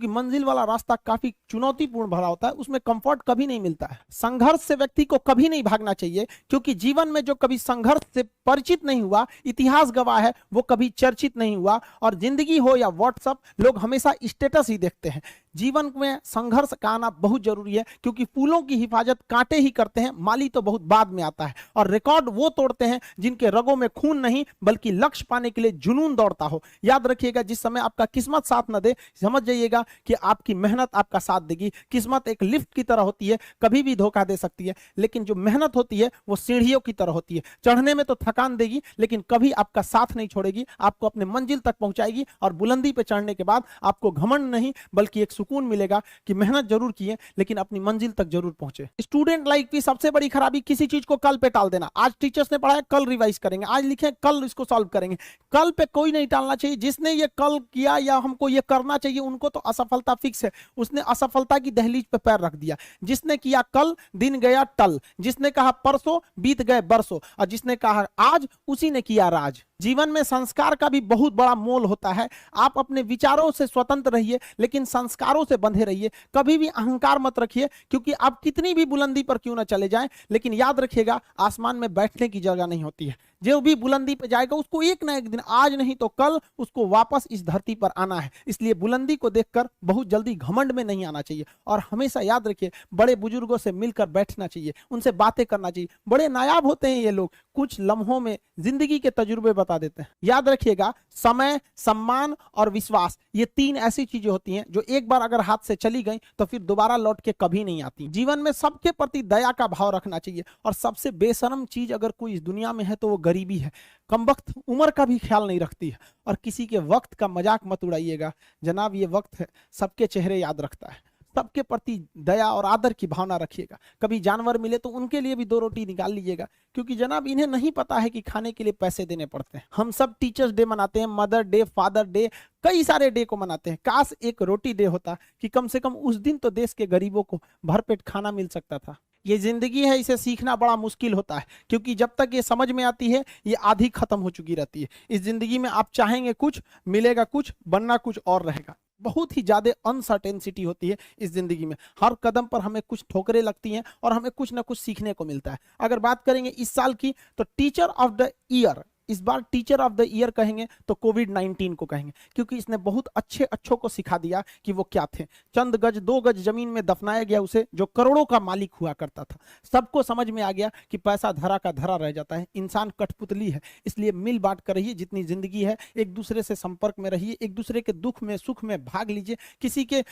क्योंकि मंजिल वाला रास्ता काफी चुनौतीपूर्ण भरा होता है, उसमें कंफर्ट कभी नहीं मिलता है। संघर्ष से व्यक्ति को कभी नहीं भागना चाहिए, क्योंकि जीवन में जो कभी संघर्ष से परिचित नहीं हुआ, इतिहास गवाह है, वो कभी चर्चित नहीं हुआ। और जिंदगी हो या व्हाट्सएप, लोग हमेशा स्टेटस ही देखते हैं। जीवन में संघर्ष का आना बहुत जरूरी है, क्योंकि फूलों की हिफाजत कांटे ही करते हैं, माली तो बहुत बाद में आता है। और रिकॉर्ड वो तोड़ते हैं जिनके रगों में खून नहीं, बल्कि लक्ष्य पाने के लिए जुनून दौड़ता हो। याद रखिएगा, जिस समय आपका किस्मत साथ न दे, समझ जाइएगा कि आपकी मेहनत आपका साथ देगी। किस्मत एक लिफ्ट की तरह होती है, कभी भी धोखा दे सकती है, लेकिन जो मेहनत होती है वो सीढ़ियों की तरह होती है। चढ़ने में तो थकान देगी, लेकिन कभी आपका साथ नहीं छोड़ेगी, आपको अपने मंजिल तक पहुंचाएगी। और बुलंदी पे चढ़ने के बाद आपको घमंड नहीं, बल्कि एक सुकून मिलेगा कि मेहनत जरूर किए, लेकिन अपनी मंजिल तक जरूर पहुंचे। स्टूडेंट लाइफ की सबसे बड़ी खराबी किसी चीज को कल पे टाल देना। आज टीचर्स ने पढ़ाया, कल रिवाइज करेंगे, आज लिखे, कल इसको सॉल्व करेंगे। कल पे कोई नहीं टालना चाहिए। जिसने ये कल किया या हमको ये करना चाहिए, उनको तो असफलता फिक्स है, उसने असफलता की दहलीज पे पैर रख दिया। जिसने किया कल, दिन गया टल। जिसने कहा परसों, बीत गए बरसों। और जिसने कहा आज, उसी ने किया राज। जीवन में संस्कार का भी बहुत बड़ा मोल होता है। आप अपने विचारों से स्वतंत्र रहिए, लेकिन संस्कारों से बंधे रहिए। कभी भी अहंकार मत रखिए, क्योंकि आप कितनी भी बुलंदी पर क्यों ना चले जाएं, लेकिन याद रखिएगा, आसमान में बैठने की जगह नहीं होती है। जो भी बुलंदी पे जाएगा, उसको एक ना एक दिन, आज नहीं तो कल, उसको वापस इस धरती पर आना है। इसलिए बुलंदी को देखकर बहुत जल्दी घमंड में नहीं आना चाहिए। और हमेशा याद रखिए, बड़े बुजुर्गों से मिलकर बैठना चाहिए, उनसे बातें करना चाहिए। बड़े नायाब होते हैं ये लोग, कुछ लम्हों में जिंदगी के तजुर्बे बता देते हैं। याद रखिएगा, समय, सम्मान और विश्वास, ये तीन ऐसी चीजें होती हैं जो एक बार अगर हाथ से चली गई तो फिर दोबारा लौट के कभी नहीं आती। जीवन में सबके प्रति दया का भाव रखना चाहिए। और सबसे बेशरम चीज अगर कोई इस दुनिया में है तो वो गरीबी है। कमबख्त उम्र का भी ख्याल नहीं रखती है। और किसी के वक्त का मजाक मत उड़ाइएगा जनाब, ये वक्त है, सबके चेहरे याद रखता है। सबके प्रति दया और आदर की भावना रखिएगा। कभी जानवर मिले तो उनके लिए भी दो रोटी निकाल लीजिएगा, क्योंकि जनाब इन्हें नहीं पता है कि खाने के लिए पैसे देने पड़ते हैं। हम सब टीचर्स डे मनाते हैं, मदर डे, फादर डे, कई सारे डे को मनाते हैं। काश एक रोटी डे होता, कि कम से कम उस दिन तो देश के गरीबों को भरपेट खाना मिल सकता था। ये जिंदगी है, इसे सीखना बड़ा मुश्किल होता है, क्योंकि जब तक ये समझ में आती है, ये आधी खत्म हो चुकी रहती है। इस जिंदगी में आप चाहेंगे कुछ, मिलेगा कुछ, बनना कुछ और रहेगा। बहुत ही ज्यादा अनसर्टेनिटी होती है इस जिंदगी में। हर कदम पर हमें कुछ ठोकरें लगती हैं और हमें कुछ ना कुछ सीखने को मिलता है। अगर बात करेंगे इस साल की, तो टीचर ऑफ द ईयर, इस बार टीचर ऑफ द ईयर कहेंगे तो कोविड-19 को कहेंगे, क्योंकि इसने बहुत अच्छों को सिखा दिया कि वो क्या थे। चंद गज, 2 गज जमीन में दफनाया गया उसे, जो करोड़ों का मालिक हुआ करता था। सबको समझ में आ गया कि पैसा धरा का धरा रह जाता है, इंसान कठपुतली है। इसलिए मिल बांट कर रहिए, जितनी जिंदगी है एक दूसरे से संपर्क में रहिए, एक दूसरे के दुख में सुख में भाग लीजिए। किसी के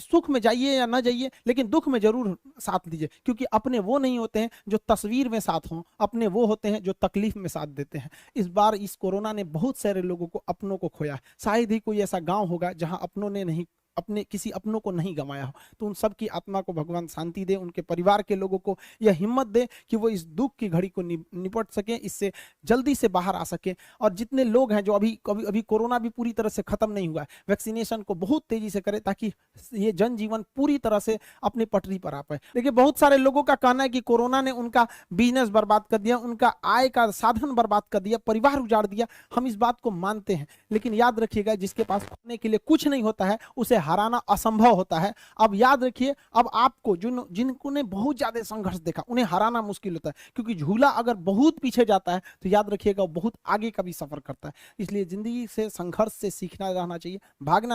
सुख में जाइए या ना जाइए, लेकिन दुख में जरूर साथ दीजिए, क्योंकि अपने वो नहीं होते हैं जो तस्वीर में साथ हों, अपने वो होते हैं जो तकलीफ में साथ देते हैं। इस बार इस कोरोना ने बहुत सारे लोगों को, अपनों को खोया। शायद ही कोई ऐसा गांव होगा जहां अपनों ने नहीं, अपने किसी अपनों को नहीं गंवाया हो। तो उन सब की आत्मा को भगवान शांति दे, उनके परिवार के लोगों को यह हिम्मत दे कि वो इस दुख की घड़ी को निपट सके, इससे जल्दी से बाहर आ सके। और जितने लोग हैं जो अभी कोरोना भी पूरी तरह से खत्म नहीं हुआ है, वैक्सीनेशन को बहुत तेजी से करें, ताकि ये जनजीवन पूरी तरह से अपनी पटरी पर आ पाए। देखिए, बहुत सारे लोगों का कहना है कि कोरोना ने उनका बिजनेस बर्बाद कर दिया, उनका आय का साधन बर्बाद कर दिया, परिवार उजाड़ दिया। हम इस बात को मानते हैं, लेकिन याद रखिएगा, जिसके पास खोने के लिए कुछ नहीं होता है, उसे हराना असंभव होता है। अब याद रखिए, अब आपको जिनको ने बहुत ज्यादा संघर्ष देखा, उन्हें हराना मुश्किल होता है, क्योंकि झूला अगर बहुत पीछे जाता है तो याद रखिएगा वो बहुत आगे का भी सफर करता है। इसलिए जिंदगी से, संघर्ष से सीखना रहना चाहिए, भागना